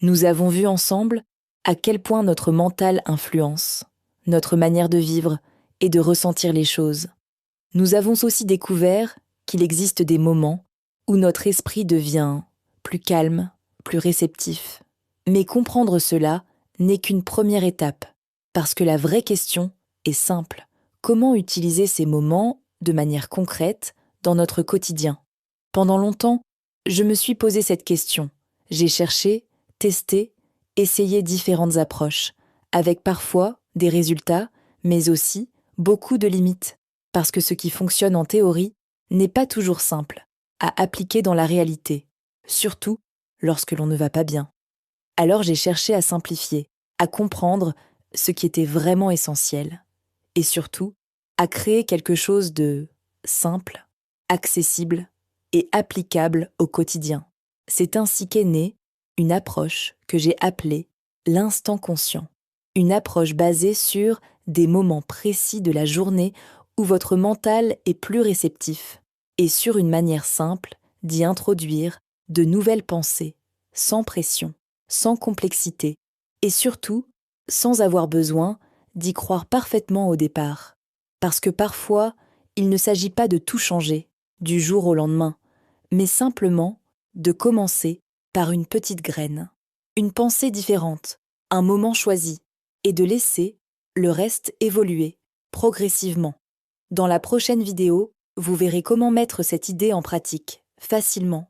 Nous avons vu ensemble à quel point notre mental influence notre manière de vivre et de ressentir les choses. Nous avons aussi découvert qu'il existe des moments où notre esprit devient plus calme, plus réceptif. Mais comprendre cela n'est qu'une première étape, parce que la vraie question est simple. Comment utiliser ces moments de manière concrète dans notre quotidien? Pendant longtemps, je me suis posé cette question. J'ai cherché, testé, essayé différentes approches, avec parfois des résultats, mais aussi beaucoup de limites, parce que ce qui fonctionne en théorie n'est pas toujours simple à appliquer dans la réalité, surtout lorsque l'on ne va pas bien. Alors j'ai cherché à simplifier, à comprendre ce qui était vraiment essentiel, et surtout à créer quelque chose de simple, accessible et applicable au quotidien. C'est ainsi qu'est née une approche que j'ai appelée l'instant conscient, une approche basée sur des moments précis de la journée où votre mental est plus réceptif et sur une manière simple d'y introduire de nouvelles pensées, sans pression, sans complexité et surtout sans avoir besoin d'y croire parfaitement au départ. Parce que parfois, il ne s'agit pas de tout changer du jour au lendemain, mais simplement de commencer par une petite graine, une pensée différente, un moment choisi, et de laisser le reste évoluer progressivement. Dans la prochaine vidéo, vous verrez comment mettre cette idée en pratique, facilement